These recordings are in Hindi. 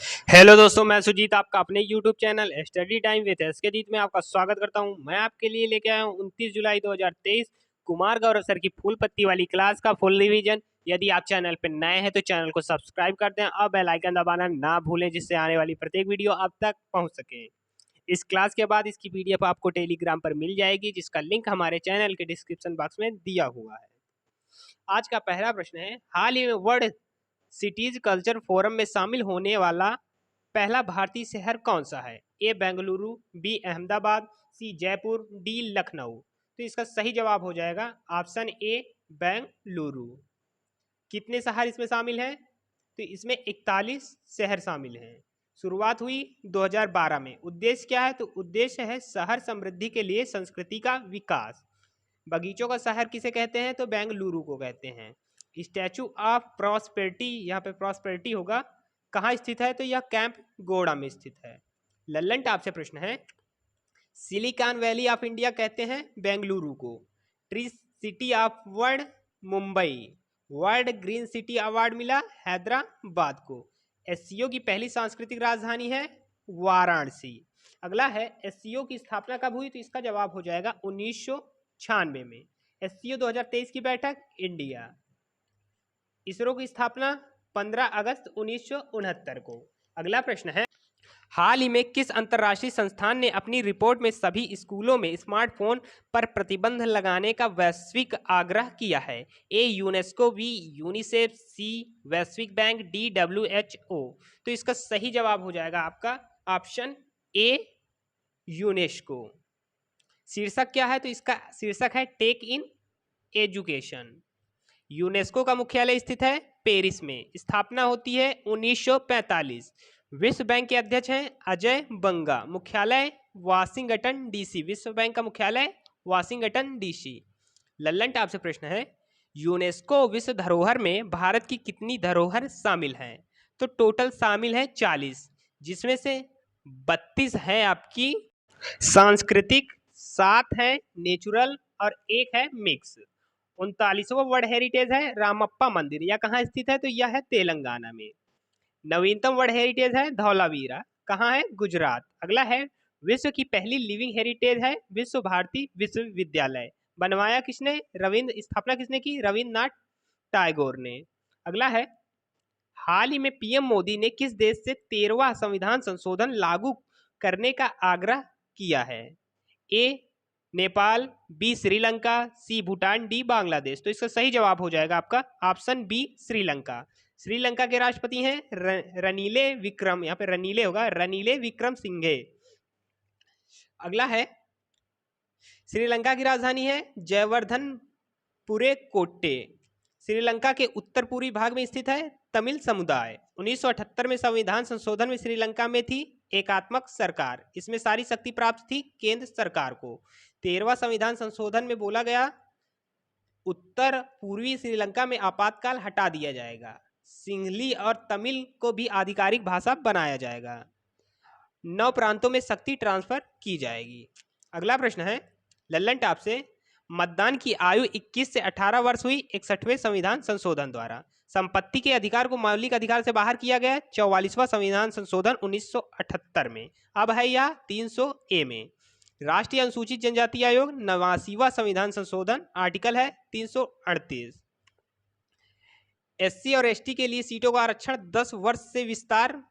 हेलो दोस्तों, मैं सुजीत आपका अपने YouTube channel study time with SK में आपका स्वागत करता हूं। मैं आपके लिए लेके आया हूं 29 जुलाई 2023 कुमार गौरव सर की फूल पत्ती वाली क्लास का फुल रिवीजन। यदि आप चैनल पर नए हैं तो चैनल को सब्सक्राइब कर दें और बेल आइकन दबाना ना भूलें, जिससे आने वाली प्रत्येक वीडियो आप तक पहुंच सके। इस क्लास के बाद इसकी PDF आपको टेलीग्राम पर मिल जाएगी, जिसका लिंक हमारे चैनल के डिस्क्रिप्शन बॉक्स में दिया हुआ है। आज का पहला प्रश्न है, हाल ही में वर्ल्ड सिटीज कल्चर फोरम में शामिल होने वाला पहला भारतीय शहर कौन सा है? ए बेंगलुरु, बी अहमदाबाद, सी जयपुर, डी लखनऊ। तो इसका सही जवाब हो जाएगा ऑप्शन ए बेंगलुरु। कितने शहर इसमें शामिल हैं? तो इसमें 41 शहर शामिल हैं। शुरुआत हुई 2012 में। उद्देश्य क्या है? तो उद्देश्य है शहर समृद्धि के लिए संस्कृति का विकास। बगीचों का शहर किसे कहते हैं? तो बेंगलुरु को कहते हैं। स्टैचू ऑफ प्रॉस्पेरिटी, यहाँ पे प्रॉस्पेरिटी होगा, कहाँ स्थित है? तो यह कैंप गोड़ा में स्थित है। लल्लन टॉप से प्रश्न है, सिलिकॉन वैली ऑफ इंडिया कहते हैं बेंगलुरु को। Tree city of world Mumbai. World green city award मिला हैदराबाद को। एससीओ की पहली सांस्कृतिक राजधानी है वाराणसी। अगला है, एससीओ की स्थापना कब हुई? तो इसका जवाब हो जाएगा 1996 में। एससीओ 2023 की बैठक इंडिया। इसरो की स्थापना 15 अगस्त 1969 को। अगला प्रश्न है, हाल ही में किस अंतर्राष्ट्रीय संस्थान ने अपनी रिपोर्ट में सभी स्कूलों में स्मार्टफोन पर प्रतिबंध लगाने का वैश्विक आग्रह किया है? ए यूनेस्को, बी यूनिसेफ, सी वैश्विक बैंक, डी WHO। तो इसका सही जवाब हो जाएगा आपका ऑप्शन ए यूनेस्को। शीर्षक क्या है? तो इसका शीर्षक है टेक इन एजुकेशन। यूनेस्को का मुख्यालय स्थित है पेरिस में। स्थापना होती है 1945। विश्व बैंक के अध्यक्ष हैं अजय बंगा। मुख्यालय वाशिंगटन डीसी। विश्व बैंक का मुख्यालय वाशिंगटन डीसी। लल्लन टॉप से प्रश्न है, यूनेस्को विश्व धरोहर में भारत की कितनी धरोहर शामिल हैं? तो टोटल शामिल है 40, जिसमें से 32 है आपकी सांस्कृतिक, 7 है नेचुरल और 1 है मिक्स। 39वां वर्ल्ड हेरिटेज है रामप्पा मंदिर। यह कहाँ स्थित है? तो यह है तेलंगाना में। नवीनतम वर्ल्ड हेरिटेज है धौलावीरा। कहाँ है? गुजरात। अगला है, विश्व की पहली लिविंग हेरिटेज है विश्व भारती विश्वविद्यालय। बनवाया किसने? स्थापना किसने की? रविन्द्रनाथ टैगोर ने। अगला है, हाल ही में पीएम मोदी ने किस देश से 13वां संविधान संशोधन लागू करने का आग्रह किया है? ए नेपाल, बी श्रीलंका, सी भूटान, डी बांग्लादेश। तो इसका सही जवाब हो जाएगा आपका ऑप्शन बी श्रीलंका। श्रीलंका के राष्ट्रपति हैं रनीले विक्रम, यहाँ पे रनीले होगा, रनीले विक्रम सिंघे। अगला है, श्रीलंका की राजधानी है जयवर्धनपुरे कोट्टे। श्रीलंका के उत्तर पूर्वी भाग में स्थित है तमिल समुदाय। 1978 में संविधान संशोधन में श्रीलंका में थी एकात्मक सरकार। इसमें सारी शक्ति प्राप्त थी केंद्र सरकार को। 13वां संविधान संशोधन में बोला गया उत्तर पूर्वी श्रीलंका में आपातकाल हटा दिया जाएगा। सिंहली और तमिल को भी आधिकारिक भाषा बनाया जाएगा। 9 प्रांतों में शक्ति ट्रांसफर की जाएगी। अगला प्रश्न है लल्लन टॉप से, मतदान की आयु 21 से 18 वर्ष हुई 61वें संविधान संशोधन द्वारा। संपत्ति के अधिकार को मौलिक अधिकार से बाहर किया गया 44वां संविधान संशोधन 1978 में। अब है यह 300A में। राष्ट्रीय अनुसूचित जनजाति आयोग 89वां संविधान संशोधन, आर्टिकल है 338। SC और ST के लिए सीटों का आरक्षण 10 वर्ष से विस्तार,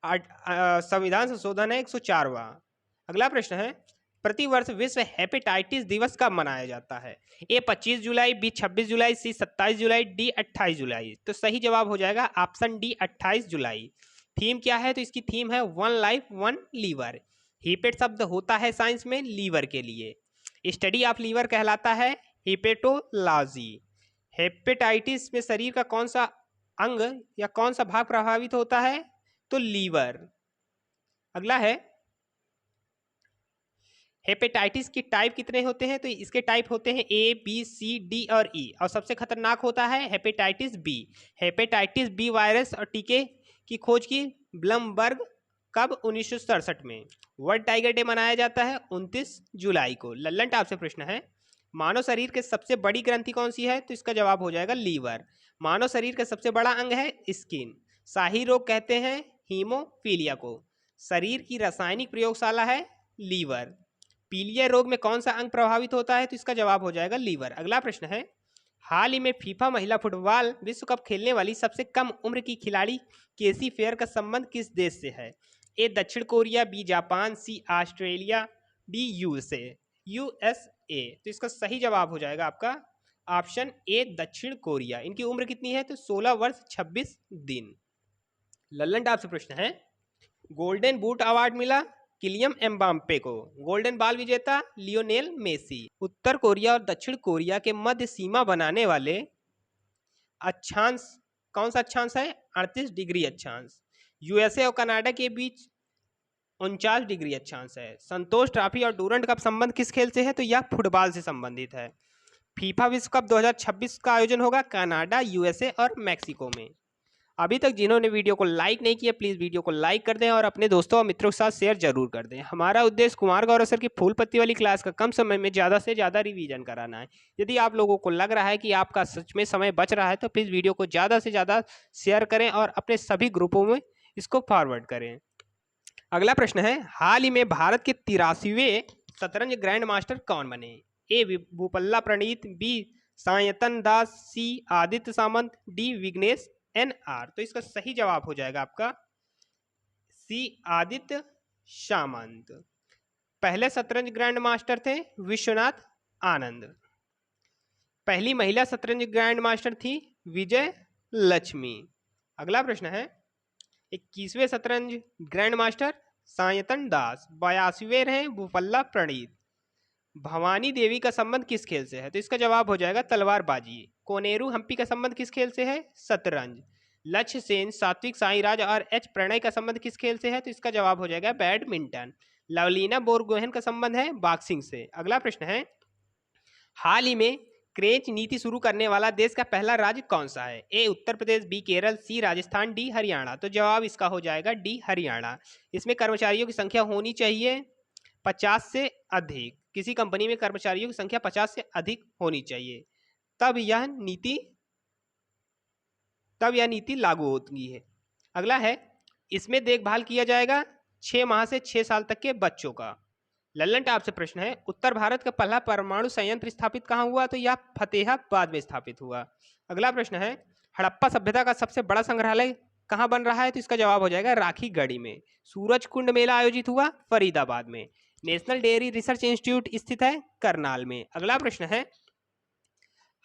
संविधान संशोधन है 104वां। अगला प्रश्न है, प्रतिवर्ष विश्व हेपेटाइटिस दिवस कब मनाया जाता है? ए 25 जुलाई, बी 26 जुलाई, सी 27 जुलाई, डी 28 जुलाई। तो सही जवाब हो जाएगा ऑप्शन डी 28 जुलाई। थीम क्या है? तो इसकी थीम है वन लाइफ वन लीवर। हेपेट शब्द होता है साइंस में लीवर के लिए। स्टडी ऑफ लीवर कहलाता है हेपेटोलॉजी। हेपेटाइटिस में शरीर का कौन सा अंग या कौन सा भाग प्रभावित होता है? तो लीवर। अगला है, हेपेटाइटिस की टाइप कितने होते हैं? तो इसके टाइप होते हैं A, B, C, D और E, और सबसे खतरनाक होता है hepatitis B. Hepatitis B virus और टीके की खोज की ब्लमबर्ग कब? 1967 में। वर्ल्ड टाइगर डे मनाया जाता है 29 जुलाई को। लल्लन टॉप से प्रश्न है, मानव शरीर के सबसे बड़ी ग्रंथि कौन सी है? तो इसका जवाब हो जाएगा लीवर। मानव शरीर का सबसे बड़ा अंग है स्किन। शाही रोग कहते हैं हीमोफीलिया को। शरीर की रासायनिक प्रयोगशाला है लीवर। पीलिया रोग में कौन सा अंग प्रभावित होता है? तो इसका जवाब हो जाएगा लीवर। अगला प्रश्न है, हाल ही में फीफा महिला फुटबॉल विश्व कप खेलने वाली सबसे कम उम्र की खिलाड़ी केसी फेयर का संबंध किस देश से है? ए दक्षिण कोरिया, बी जापान, सी ऑस्ट्रेलिया, डी यूएसए। तो इसका सही जवाब हो जाएगा आपका ऑप्शन ए दक्षिण कोरिया। इनकी उम्र कितनी है? तो 16 वर्ष 26 दिन। लल्लन टॉप से प्रश्न है, गोल्डन बूट अवार्ड मिला किलियन एम्बाप्पे को। गोल्डन बॉल विजेता लियोनेल मेसी। उत्तर कोरिया और दक्षिण कोरिया के मध्य सीमा बनाने वाले अक्षांश कौन सा अक्षांश है? 38 डिग्री अक्षांश। यूएसए और कनाडा के बीच 49 डिग्री अक्षांश है। संतोष ट्रॉफी और डूरंट कप संबंध किस खेल से है? तो यह फुटबॉल से संबंधित है। फीफा विश्व कप 2026 का आयोजन होगा कनाडा, यूएसए और मैक्सिको में। अभी तक जिन्होंने वीडियो को लाइक नहीं किया प्लीज़ वीडियो को लाइक कर दें और अपने दोस्तों और मित्रों के साथ शेयर जरूर कर दें। हमारा उद्देश्य कुमार गौरव सर की फूल पत्ती वाली क्लास का कम समय में ज़्यादा से ज़्यादा रिवीजन कराना है। यदि आप लोगों को लग रहा है कि आपका सच में समय बच रहा है तो प्लीज़ वीडियो को ज़्यादा से ज़्यादा शेयर करें और अपने सभी ग्रुपों में इसको फॉरवर्ड करें। अगला प्रश्न है, हाल ही में भारत के 83वें शतरंज ग्रैंड मास्टर कौन बने? ए भूपल्ला प्रणीत, बी सायतन दास, सी आदित्य सामंत, डी विघ्नेश एनआर। तो इसका सही जवाब हो जाएगा आपका सी आदित्य सामंत। पहले शतरंज ग्रैंड मास्टर थे विश्वनाथ आनंद। पहली महिला शतरंज ग्रैंड मास्टर थी विजय लक्ष्मी। अगला प्रश्न है, 21वें शतरंज ग्रैंड मास्टर सायतन दास। 82वें रहे भूपल्ला प्रणीत। भवानी देवी का संबंध किस खेल से है? तो इसका जवाब हो जाएगा तलवारबाजी। कोनेरू हम्पी का संबंध किस खेल से है? शतरंज। लक्ष्य सेन, सात्विक साईराज और एच प्रणय का संबंध किस खेल से है? तो इसका जवाब हो जाएगा बैडमिंटन। लवलीना बोरगोहेन का संबंध है बॉक्सिंग से। अगला प्रश्न है, हाल ही में क्रेच नीति शुरू करने वाला देश का पहला राज्य कौन सा है? ए उत्तर प्रदेश, बी केरल, सी राजस्थान, डी हरियाणा। तो जवाब इसका हो जाएगा डी हरियाणा। इसमें कर्मचारियों की संख्या होनी चाहिए 50 से अधिक। किसी कंपनी में कर्मचारियों की संख्या 50 से अधिक होनी चाहिए तब यह नीति लागू होती है। अगला है, इसमें देखभाल किया जाएगा 6 माह से 6 साल तक के बच्चों का। लल्लन टॉप से प्रश्न है, उत्तर भारत का पहला परमाणु संयंत्र स्थापित कहाँ हुआ? तो यह फतेहाबाद में स्थापित हुआ। अगला प्रश्न है, हड़प्पा सभ्यता का सबसे बड़ा संग्रहालय कहाँ बन रहा है? तो इसका जवाब हो जाएगा राखीगढ़ी में। सूरज कुंड मेला आयोजित हुआ फरीदाबाद में। नेशनल डेयरी रिसर्च इंस्टीट्यूट स्थित है करनाल में। अगला प्रश्न है,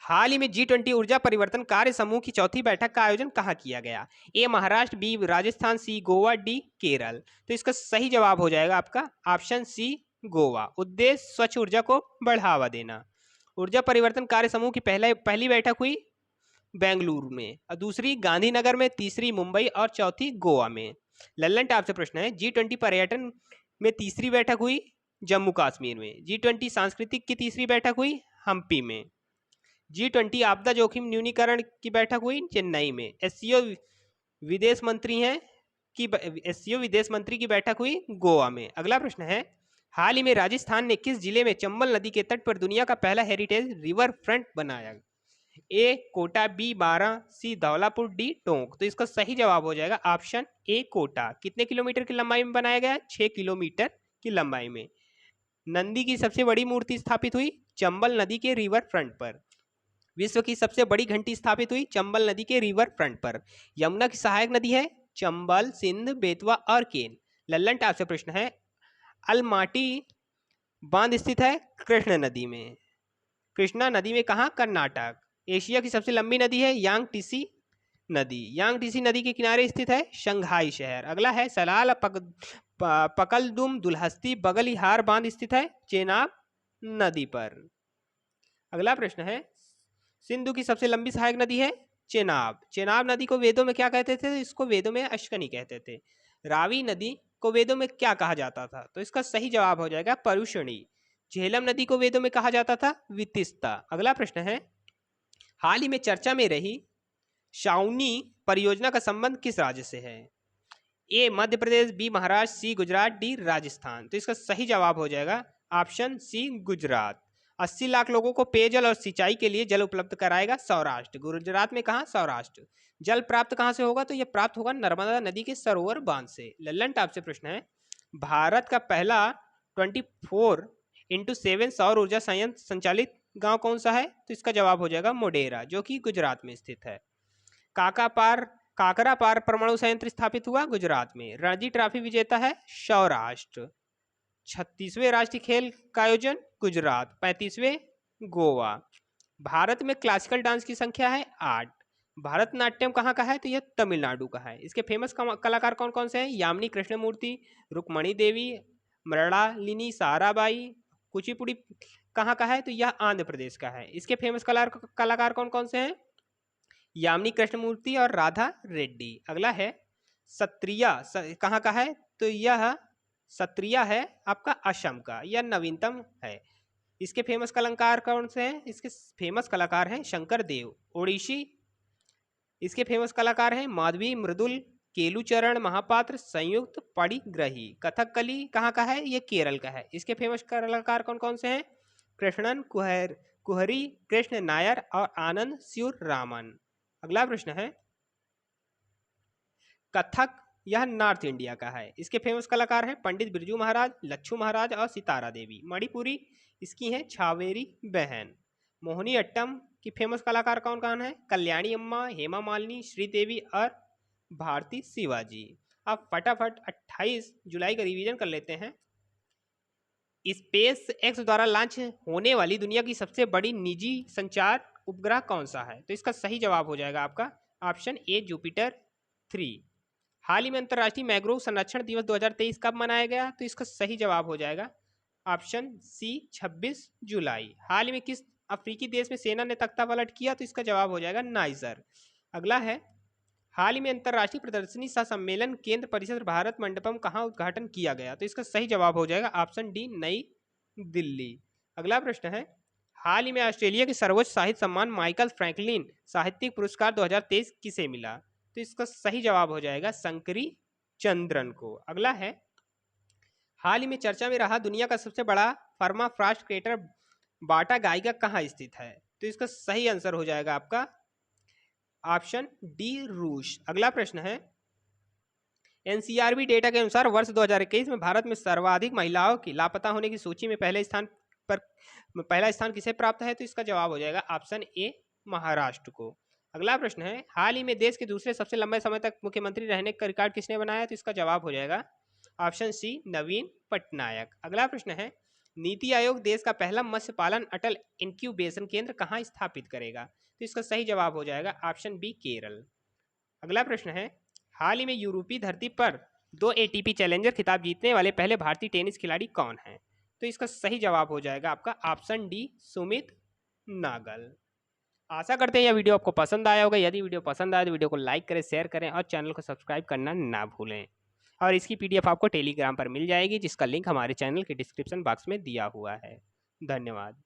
हाल ही में G20 ऊर्जा परिवर्तन कार्य समूह की चौथी बैठक का आयोजन कहाँ किया गया? ए महाराष्ट्र, बी राजस्थान, सी गोवा, डी केरल। तो इसका सही जवाब हो जाएगा आपका ऑप्शन सी गोवा। उद्देश्य स्वच्छ ऊर्जा को बढ़ावा देना। ऊर्जा परिवर्तन कार्य समूह की पहली बैठक हुई बेंगलुरु में, और दूसरी गांधीनगर में, तीसरी मुंबई और चौथी गोवा में। लल्लन टॉप से प्रश्न है, G20 पर्यटन में तीसरी बैठक हुई जम्मू कश्मीर में। G20 सांस्कृतिक की तीसरी बैठक हुई हम्पी में। G20 आपदा जोखिम न्यूनीकरण की बैठक हुई चेन्नई में। एससीओ विदेश मंत्री की बैठक हुई गोवा में। अगला प्रश्न है, हाल ही में राजस्थान ने किस जिले में चंबल नदी के तट पर दुनिया का पहला हेरिटेज रिवर फ्रंट बनाया? ए कोटा, बी बारां, सी धौलापुर, डी टोंक। तो इसका सही जवाब हो जाएगा ऑप्शन ए कोटा। कितने किलोमीटर की लंबाई में बनाया गया? 6 किलोमीटर की लंबाई में। नंदी की सबसे बड़ी मूर्ति स्थापित हुई चंबल नदी के रिवर फ्रंट पर। विश्व की सबसे बड़ी घंटी स्थापित हुई चंबल नदी के रिवर फ्रंट पर। यमुना की सहायक नदी है चंबल, सिंध, बेतवा और केन। लल्लन टॉप से प्रश्न है, अलमाटी बांध स्थित है कृष्णा नदी में। कृष्णा नदी में कहाँ? कर्नाटक। एशिया की सबसे लंबी नदी है यांगटीसी नदी। यांगटीसी नदी के किनारे स्थित है शंघाई शहर। अगला है, सलाल पकलदुम दुलहस्ती बगलिहार बांध स्थित है चेनाब नदी पर। अगला प्रश्न है, सिंधु की सबसे लंबी सहायक नदी है चेनाब। चेनाब नदी को वेदों में क्या कहते थे? इसको वेदों में अश्कनी कहते थे। रावी नदी को वेदों में क्या कहा जाता था? तो इसका सही जवाब हो जाएगा परुषणी। झेलम नदी को वेदों में कहा जाता था वितिस्ता। अगला प्रश्न है, हाल ही में चर्चा में रही शाउनी परियोजना का संबंध किस राज्य से है? ए मध्य प्रदेश, बी महाराष्ट्र, सी गुजरात, डी राजस्थान। तो इसका सही जवाब हो जाएगा ऑप्शन सी गुजरात। 80 लाख लोगों को पेयजल और सिंचाई के लिए जल उपलब्ध कराएगा सौराष्ट्र। गुजरात में कहाँ? सौराष्ट्र। जल प्राप्त कहाँ से होगा? तो यह प्राप्त होगा नर्मदा नदी के सरोवर बांध से। लल्लन टाप से प्रश्न है, भारत का पहला 24x7 सौर ऊर्जा संयंत्र संचालित गांव कौन सा है? तो इसका जवाब हो जाएगा मोढेरा, जो कि गुजरात में स्थित है। काकरा पार परमाणु संयंत्र स्थापित हुआ गुजरात में। रणजी ट्रॉफी विजेता है सौराष्ट्र। 36वें राष्ट्रीय खेल का आयोजन गुजरात। 35वें गोवा। भारत में क्लासिकल डांस की संख्या है 8। भरतनाट्यम कहाँ का है? तो यह तमिलनाडु का है। इसके फेमस कलाकार कौन कौन से हैं? यामिनी कृष्णमूर्ति, रुक्मणी देवी, मृणालिनी साराबाई। कुचिपुड़ी कहाँ का है? तो यह आंध्र प्रदेश का है। इसके फेमस कलाकार कौन कौन से हैं? यामिनी कृष्णमूर्ति और राधा रेड्डी। अगला है सत्रिया, कहाँ का है? तो यह सत्रिया है आपका असम का, यह नवीनतम है। इसके फेमस कलाकार कौन से हैं? इसके फेमस कलाकार हैं शंकर देव, ओडिसी। इसके फेमस कलाकार हैं माधवी, मृदुल, केलुचरण महापात्र, संयुक्त पड़िग्रही। कथकली कहाँ का है? ये केरल का है। इसके फेमस कलाकार कौन कौन से हैं? कृष्णन कुहरी, कृष्ण नायर और आनंद स्यूर रामन। अगला प्रश्न है, कथक यह नॉर्थ इंडिया का है। इसके फेमस कलाकार हैं पंडित बिरजू महाराज, लच्छू महाराज और सितारा देवी। मणिपुरी इसकी हैं छावेरी बहन। मोहिनी अट्टम की फेमस कलाकार कौन कौन है? कल्याणी अम्मा, हेमा मालिनी, श्रीदेवी और भारती शिवाजी। अब फटाफट 28 जुलाई का रिवीजन कर लेते हैं। स्पेस एक्स द्वारा लॉन्च होने वाली दुनिया की सबसे बड़ी निजी संचार उपग्रह कौन सा है? तो इसका सही जवाब हो जाएगा आपका ऑप्शन ए जुपिटर 3। हाल ही में अंतर्राष्ट्रीय मैंग्रोव संरक्षण दिवस 2023 कब मनाया गया? तो इसका सही जवाब हो जाएगा ऑप्शन सी 26 जुलाई। हाल ही में किस अफ्रीकी देश में सेना ने तख्ता पलट किया? तो इसका जवाब हो जाएगा नाइजर। अगला है, हाल ही में अंतर्राष्ट्रीय प्रदर्शनी सह सम्मेलन केंद्र परिसर भारत मंडपम कहाँ उद्घाटन किया गया? तो इसका सही जवाब हो जाएगा ऑप्शन डी नई दिल्ली। अगला प्रश्न है, हाल ही में ऑस्ट्रेलिया के सर्वोच्च साहित्य सम्मान माइकल फ्रैंकलिन साहित्यिक पुरस्कार 2023 किसे मिला? तो इसका सही जवाब हो जाएगा शंकरी चंद्रन को। अगला है, हाल ही में चर्चा में रहा दुनिया का सबसे बड़ा परमाफ्रॉस्ट क्रेटर बाटा गाइगा कहाँ स्थित है? तो इसका सही आंसर हो जाएगा आपका ऑप्शन डी रूस। अगला प्रश्न है, एनसीआरबी डेटा के अनुसार वर्ष 2021 में भारत में सर्वाधिक महिलाओं की लापता होने की सूची में पहला स्थान किसे प्राप्त है? तो इसका जवाब हो जाएगा ऑप्शन ए महाराष्ट्र को। अगला प्रश्न है, हाल ही में देश के दूसरे सबसे लंबे समय तक मुख्यमंत्री रहने का रिकॉर्ड किसने बनाया? तो इसका जवाब हो जाएगा ऑप्शन सी नवीन पटनायक। अगला प्रश्न है, नीति आयोग देश का पहला मत्स्य पालन अटल इंक्यूबेशन केंद्र कहाँ स्थापित करेगा? तो इसका सही जवाब हो जाएगा ऑप्शन बी केरल। अगला प्रश्न है, हाल ही में यूरोपीय धरती पर 2 ATP चैलेंजर खिताब जीतने वाले पहले भारतीय टेनिस खिलाड़ी कौन हैं? तो इसका सही जवाब हो जाएगा आपका ऑप्शन डी सुमित नागल। आशा करते हैं यह वीडियो आपको पसंद आया होगा। यदि वीडियो पसंद आया तो वीडियो को लाइक करें, शेयर करें और चैनल को सब्सक्राइब करना ना भूलें। और इसकी PDF आपको टेलीग्राम पर मिल जाएगी, जिसका लिंक हमारे चैनल के डिस्क्रिप्शन बॉक्स में दिया हुआ है। धन्यवाद।